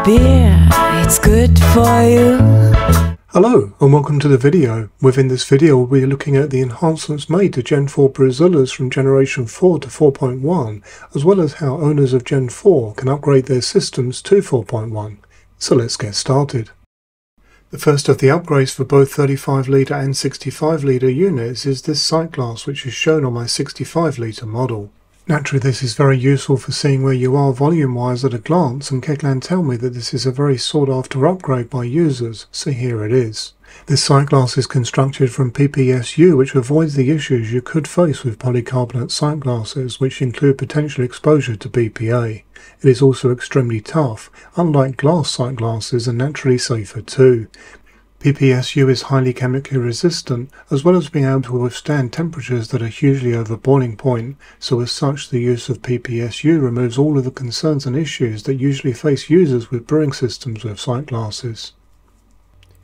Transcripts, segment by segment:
beer, it's good for you. Hello and welcome to the video. Within this video we'll be looking at the enhancements made to Gen 4 Brewzillas from Generation 4 to 4.1, as well as how owners of Gen 4 can upgrade their systems to 4.1. So let's get started. The first of the upgrades for both 35 litre and 65 litre units is this sight glass, which is shown on my 65 litre model. Naturally, this is very useful for seeing where you are volume-wise at a glance, and Keglan tell me that this is a very sought-after upgrade by users, so here it is. This sight glass is constructed from PPSU, which avoids the issues you could face with polycarbonate sight glasses, which include potential exposure to BPA. It is also extremely tough, unlike glass sight glasses, and naturally safer too. PPSU is highly chemically resistant, as well as being able to withstand temperatures that are hugely over boiling point, so as such the use of PPSU removes all of the concerns and issues that usually face users with brewing systems with sight glasses.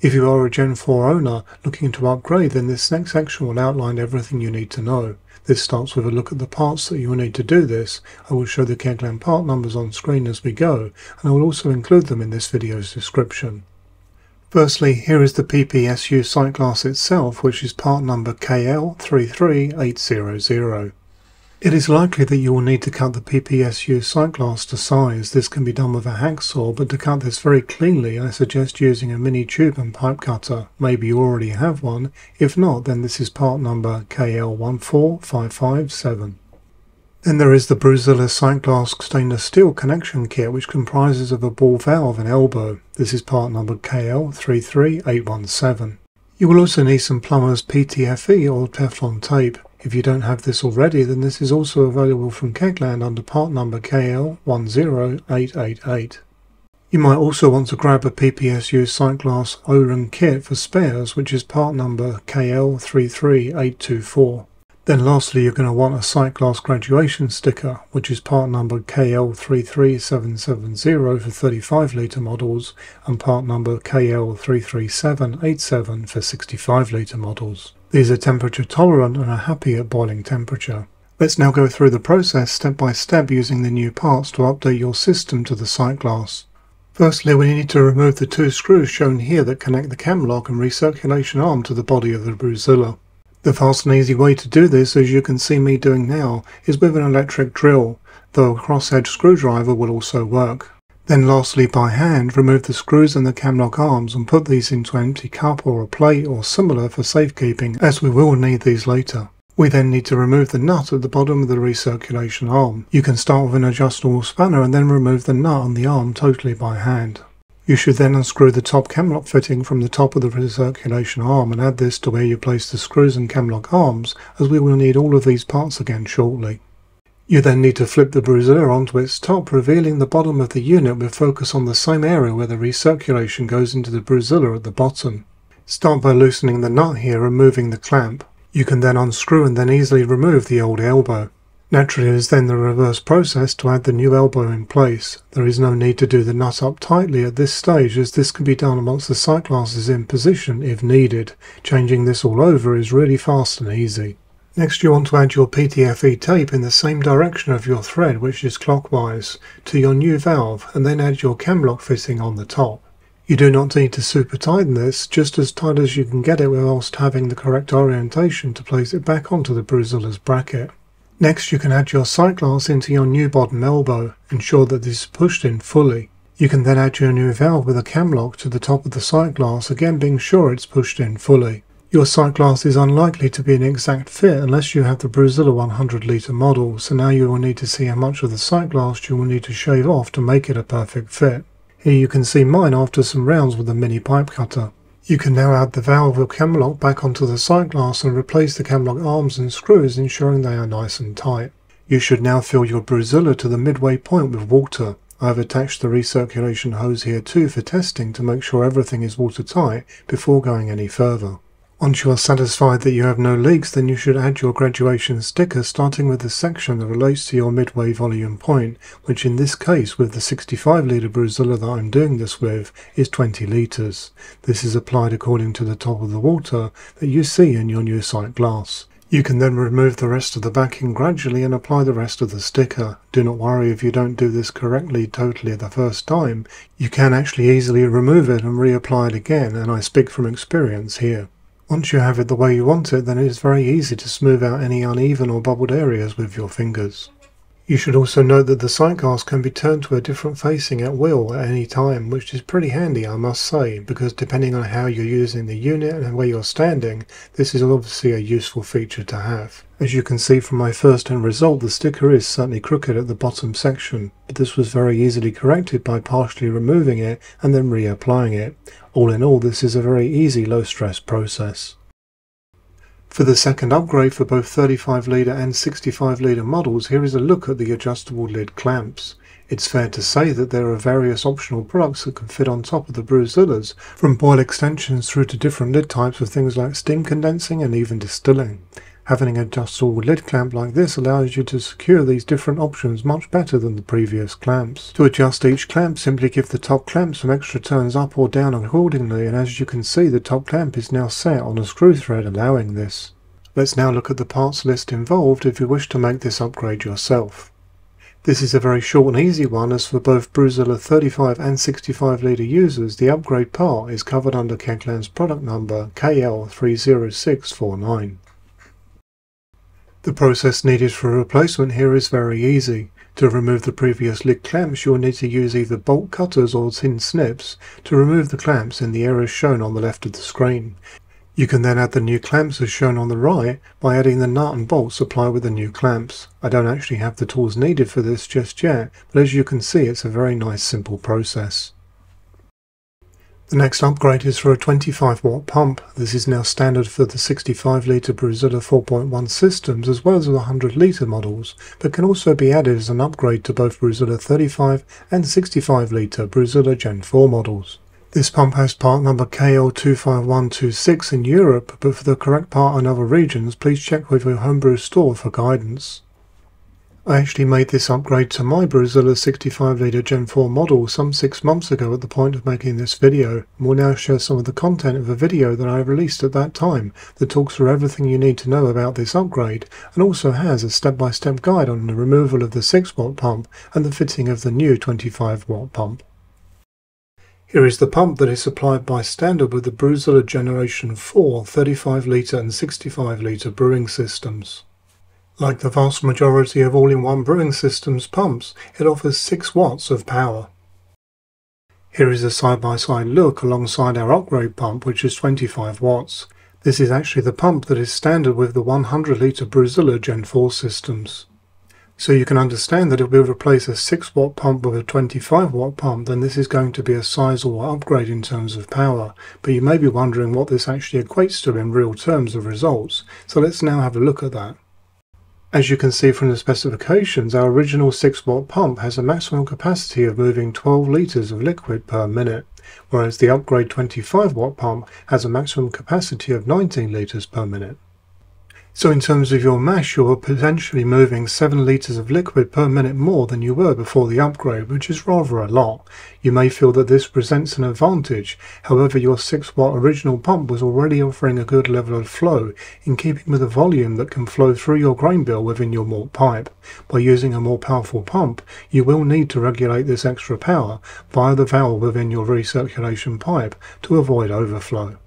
If you are a Gen 4 owner looking to upgrade, then this next section will outline everything you need to know. This starts with a look at the parts that you will need to do this. I will show the Keglan part numbers on screen as we go, and I will also include them in this video's description. Firstly, here is the PPSU sight glass itself, which is part number KL33800. It is likely that you will need to cut the PPSU sight glass to size. This can be done with a hacksaw, but to cut this very cleanly I suggest using a mini tube and pipe cutter. Maybe you already have one. If not, then this is part number KL14557. Then there is the Brewzilla sight glass stainless steel connection kit, which comprises of a ball valve and elbow. This is part number KL33817. You will also need some Plumbers PTFE or Teflon tape. If you don't have this already, then this is also available from Keglan under part number KL10888. You might also want to grab a PPSU sight glass O-ring kit for spares, which is part number KL33824. Then lastly, you're going to want a sight glass graduation sticker, which is part number KL33770 for 35 litre models and part number KL33787 for 65 litre models. These are temperature tolerant and are happy at boiling temperature. Let's now go through the process step by step using the new parts to update your system to the sight glass. Firstly, we need to remove the two screws shown here that connect the cam lock and recirculation arm to the body of the Brewzilla. The fast and easy way to do this, as you can see me doing now, is with an electric drill, though a cross-edge screwdriver will also work. Then lastly, by hand, remove the screws and the camlock arms and put these into an empty cup or a plate or similar for safekeeping, as we will need these later. We then need to remove the nut at the bottom of the recirculation arm. You can start with an adjustable spanner and then remove the nut on the arm totally by hand. You should then unscrew the top camlock fitting from the top of the recirculation arm and add this to where you place the screws and camlock arms, as we will need all of these parts again shortly. You then need to flip the Brewzilla onto its top, revealing the bottom of the unit with focus on the same area where the recirculation goes into the Brewzilla at the bottom. Start by loosening the nut here and moving the clamp. You can then unscrew and then easily remove the old elbow. Naturally, it is then the reverse process to add the new elbow in place. There is no need to do the nut up tightly at this stage, as this can be done once the sight glass is in position if needed. Changing this all over is really fast and easy. Next, you want to add your PTFE tape in the same direction of your thread, which is clockwise, to your new valve, and then add your camlock fitting on the top. You do not need to super tighten this, just as tight as you can get it whilst having the correct orientation to place it back onto the Brewzilla's bracket. Next, you can add your sight glass into your new bottom elbow. Ensure that this is pushed in fully. You can then add your new valve with a camlock to the top of the sight glass, again being sure it's pushed in fully. Your sight glass is unlikely to be an exact fit unless you have the Brewzilla 100 litre model, so now you will need to see how much of the sight glass you will need to shave off to make it a perfect fit. Here you can see mine after some rounds with a mini pipe cutter. You can now add the valve or camlock back onto the sight glass and replace the camlock arms and screws, ensuring they are nice and tight. You should now fill your Brewzilla to the midway point with water. I have attached the recirculation hose here too for testing to make sure everything is watertight before going any further. Once you are satisfied that you have no leaks, then you should add your graduation sticker, starting with the section that relates to your midway volume point, which in this case with the 65 litre Brewzilla that I'm doing this with is 20 litres. This is applied according to the top of the water that you see in your new sight glass. You can then remove the rest of the backing gradually and apply the rest of the sticker. Do not worry if you don't do this correctly totally the first time. You can actually easily remove it and reapply it again, and I speak from experience here. Once you have it the way you want it, then it is very easy to smooth out any uneven or bubbled areas with your fingers. You should also note that the sight glass can be turned to a different facing at will at any time, which is pretty handy, I must say, because depending on how you're using the unit and where you're standing, this is obviously a useful feature to have. As you can see from my first end result, the sticker is certainly crooked at the bottom section, but this was very easily corrected by partially removing it and then reapplying it. All in all, this is a very easy low stress process. For the second upgrade for both 35 litre and 65 litre models, here is a look at the adjustable lid clamps. It's fair to say that there are various optional products that can fit on top of the Brewzillas, from boil extensions through to different lid types of things like steam condensing and even distilling. Having an adjustable lid clamp like this allows you to secure these different options much better than the previous clamps. To adjust each clamp, simply give the top clamp some extra turns up or down accordingly, and as you can see, the top clamp is now set on a screw thread allowing this. Let's now look at the parts list involved if you wish to make this upgrade yourself. This is a very short and easy one, as for both Brewzilla 35 and 65 litre users, the upgrade part is covered under Kegland's product number KL30649. The process needed for a replacement here is very easy. To remove the previous lid clamps, you will need to use either bolt cutters or tin snips to remove the clamps in the areas shown on the left of the screen. You can then add the new clamps as shown on the right by adding the nut and bolt supplied with the new clamps. I don't actually have the tools needed for this just yet, but as you can see, it's a very nice simple process. The next upgrade is for a 25 watt pump. This is now standard for the 65 litre Brewzilla 4.1 systems as well as the 100 litre models, but can also be added as an upgrade to both Brewzilla 35 and 65 litre Brewzilla Gen 4 models. This pump has part number KL25126 in Europe, but for the correct part in other regions, please check with your Homebrew store for guidance. I actually made this upgrade to my Brewzilla 65 litre Gen 4 model some 6 months ago at the point of making this video, and will now share some of the content of a video that I released at that time that talks through everything you need to know about this upgrade, and also has a step-by-step guide on the removal of the 6 watt pump and the fitting of the new 25 watt pump. Here is the pump that is supplied by standard with the Brewzilla Generation 4 35 litre and 65 litre brewing systems. Like the vast majority of all-in-one brewing systems pumps, it offers 6 watts of power. Here is a side-by-side look alongside our upgrade pump, which is 25 watts. This is actually the pump that is standard with the 100 litre Brewzilla Gen 4 systems. So you can understand that if we replace a 6 watt pump with a 25 watt pump, then this is going to be a sizable upgrade in terms of power, but you may be wondering what this actually equates to in real terms of results, so let's now have a look at that. As you can see from the specifications, our original 6 watt pump has a maximum capacity of moving 12 litres of liquid per minute, whereas the upgrade 25 watt pump has a maximum capacity of 19 litres per minute. So in terms of your mash, you are potentially moving 7 litres of liquid per minute more than you were before the upgrade, which is rather a lot. You may feel that this presents an advantage, however your 6 watt original pump was already offering a good level of flow, in keeping with the volume that can flow through your grain bill within your malt pipe. By using a more powerful pump, you will need to regulate this extra power via the valve within your recirculation pipe to avoid overflow.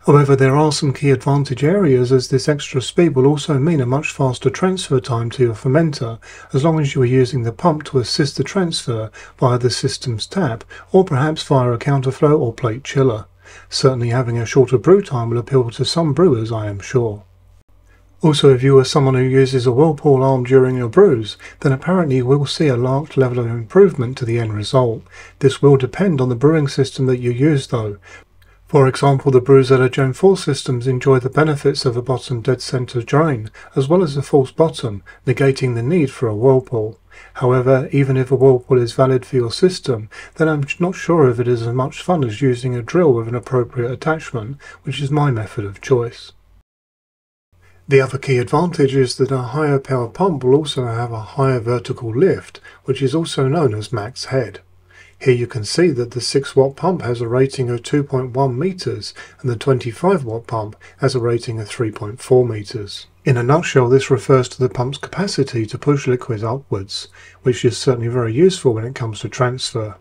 However, there are some key advantage areas, as this extra speed will also mean a much faster transfer time to your fermenter, as long as you are using the pump to assist the transfer via the system's tap, or perhaps via a counterflow or plate chiller. Certainly having a shorter brew time will appeal to some brewers, I am sure. Also, if you are someone who uses a whirlpool arm during your brews, then apparently you will see a marked level of improvement to the end result. This will depend on the brewing system that you use though. For example, the Brewzilla Gen 4 systems enjoy the benefits of a bottom dead center drain, as well as a false bottom, negating the need for a whirlpool. However, even if a whirlpool is valid for your system, then I'm not sure if it is as much fun as using a drill with an appropriate attachment, which is my method of choice. The other key advantage is that a higher power pump will also have a higher vertical lift, which is also known as max head. Here you can see that the 6-watt pump has a rating of 2.1 meters and the 25-watt pump has a rating of 3.4 meters. In a nutshell, this refers to the pump's capacity to push liquid upwards, which is certainly very useful when it comes to transfer.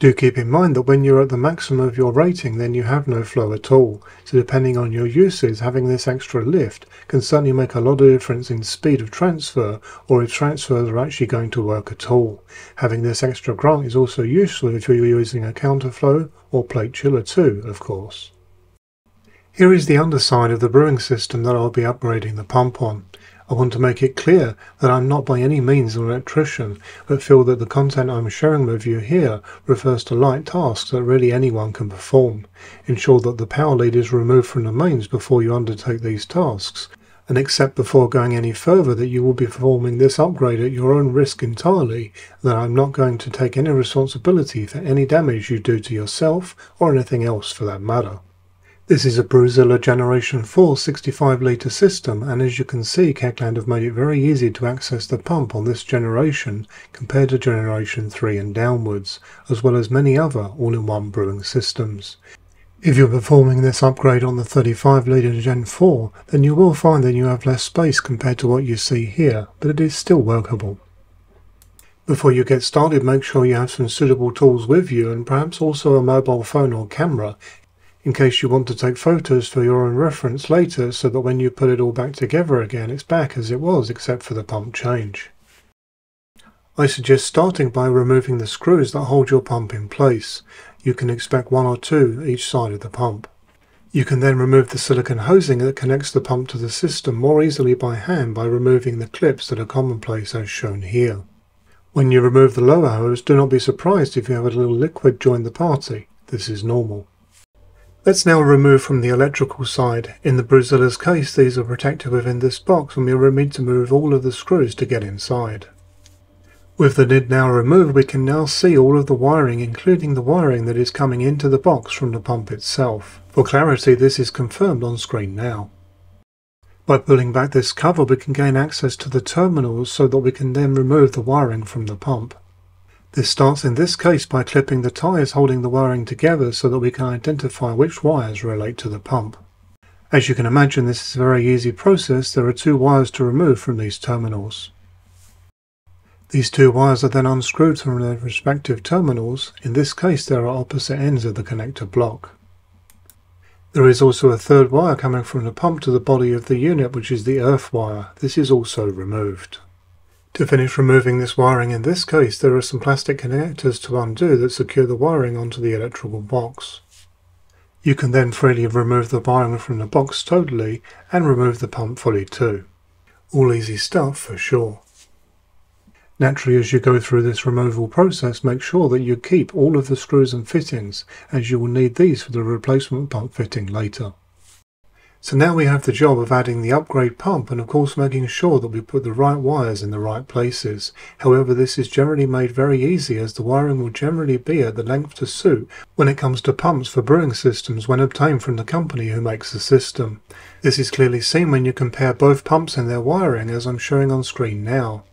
Do keep in mind that when you're at the maximum of your rating, then you have no flow at all, so depending on your uses, having this extra lift can certainly make a lot of difference in speed of transfer, or if transfers are actually going to work at all. Having this extra grunt is also useful if you're using a counterflow or plate chiller too, of course. Here is the underside of the brewing system that I'll be upgrading the pump on. I want to make it clear that I'm not by any means an electrician, but feel that the content I'm sharing with you here refers to light tasks that really anyone can perform. Ensure that the power lead is removed from the mains before you undertake these tasks, and accept before going any further that you will be performing this upgrade at your own risk entirely, and that I'm not going to take any responsibility for any damage you do to yourself or anything else for that matter. This is a Brewzilla Generation 4 65 litre system, and as you can see, Kekland have made it very easy to access the pump on this generation compared to Generation 3 and downwards, as well as many other all-in-one brewing systems. If you're performing this upgrade on the 35 litre Gen 4, then you will find that you have less space compared to what you see here, but it is still workable. Before you get started, make sure you have some suitable tools with you, and perhaps also a mobile phone or camera, in case you want to take photos for your own reference later, so that when you put it all back together again, it's back as it was except for the pump change. I suggest starting by removing the screws that hold your pump in place. You can expect 1 or 2 each side of the pump. You can then remove the silicone hosing that connects the pump to the system more easily by hand by removing the clips that are commonplace as shown here. When you remove the lower hose, do not be surprised if you have a little liquid join the party. This is normal. Let's now remove from the electrical side. In the Brewzilla's case, these are protected within this box, and we will need to move all of the screws to get inside. With the lid now removed, we can now see all of the wiring, including the wiring that is coming into the box from the pump itself. For clarity, this is confirmed on screen now. By pulling back this cover, we can gain access to the terminals so that we can then remove the wiring from the pump. This starts in this case by clipping the ties holding the wiring together so that we can identify which wires relate to the pump. As you can imagine, this is a very easy process. There are 2 wires to remove from these terminals. These 2 wires are then unscrewed from their respective terminals. In this case, there are opposite ends of the connector block. There is also a 3rd wire coming from the pump to the body of the unit, which is the earth wire. This is also removed. To finish removing this wiring in this case, there are some plastic connectors to undo that secure the wiring onto the electrical box. You can then freely remove the wiring from the box totally and remove the pump fully too. All easy stuff for sure. Naturally, as you go through this removal process, make sure that you keep all of the screws and fittings, as you will need these for the replacement pump fitting later. So now we have the job of adding the upgrade pump and of course making sure that we put the right wires in the right places. However, this is generally made very easy, as the wiring will generally be at the length to suit when it comes to pumps for brewing systems when obtained from the company who makes the system. This is clearly seen when you compare both pumps and their wiring, as I'm showing on screen now.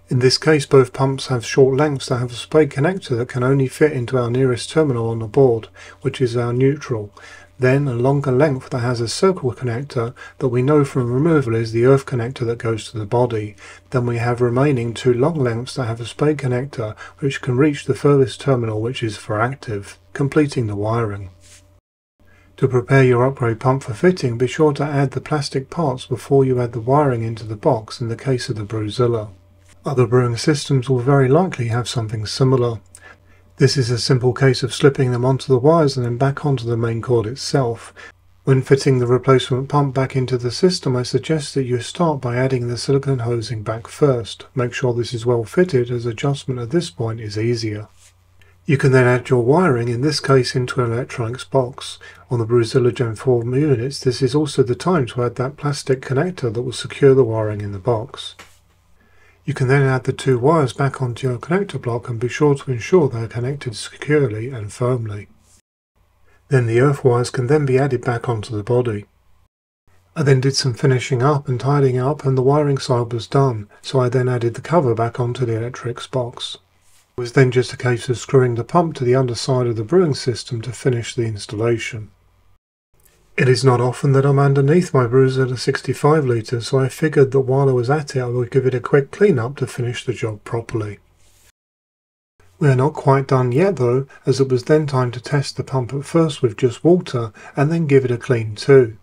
In this case, both pumps have short lengths that have a spade connector that can only fit into our nearest terminal on the board, which is our neutral. Then a longer length that has a circle connector that we know from removal is the earth connector that goes to the body. Then we have remaining 2 long lengths that have a spade connector which can reach the furthest terminal, which is for active, completing the wiring. To prepare your upgrade pump for fitting, be sure to add the plastic parts before you add the wiring into the box in the case of the Brewzilla. Other brewing systems will very likely have something similar. This is a simple case of slipping them onto the wires and then back onto the main cord itself. When fitting the replacement pump back into the system, I suggest that you start by adding the silicone hosing back first. Make sure this is well fitted, as adjustment at this point is easier. You can then add your wiring, in this case into an electronics box. On the Brewzilla Gen 4 units, this is also the time to add that plastic connector that will secure the wiring in the box. You can then add the 2 wires back onto your connector block and be sure to ensure they are connected securely and firmly. Then the earth wires can then be added back onto the body. I then did some finishing up and tidying up, and the wiring side was done, so I then added the cover back onto the electrics box. It was then just a case of screwing the pump to the underside of the brewing system to finish the installation. It is not often that I'm underneath my Brewzilla 65 litre, so I figured that while I was at it I would give it a quick clean up to finish the job properly. We are not quite done yet though, as it was then time to test the pump at first with just water and then give it a clean too.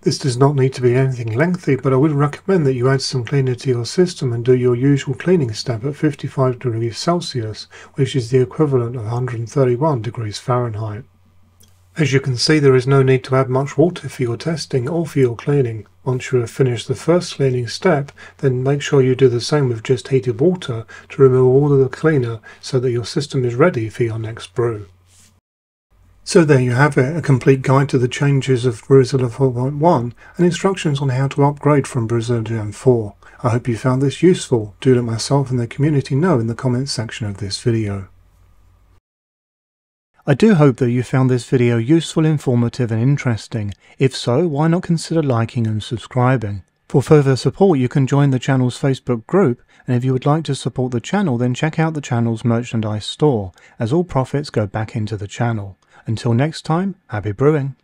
This does not need to be anything lengthy, but I would recommend that you add some cleaner to your system and do your usual cleaning step at 55 degrees Celsius, which is the equivalent of 131 degrees Fahrenheit. As you can see, there is no need to add much water for your testing or for your cleaning. Once you have finished the first cleaning step, then make sure you do the same with just heated water to remove all of the cleaner so that your system is ready for your next brew. So there you have it, a complete guide to the changes of Brewzilla 4.1 and instructions on how to upgrade from Brewzilla Gen 4. I hope you found this useful. Do let myself and the community know in the comments section of this video. I do hope that you found this video useful, informative and interesting. If so, why not consider liking and subscribing? For further support you can join the channel's Facebook group, and if you would like to support the channel then check out the channel's merchandise store, as all profits go back into the channel. Until next time, happy brewing!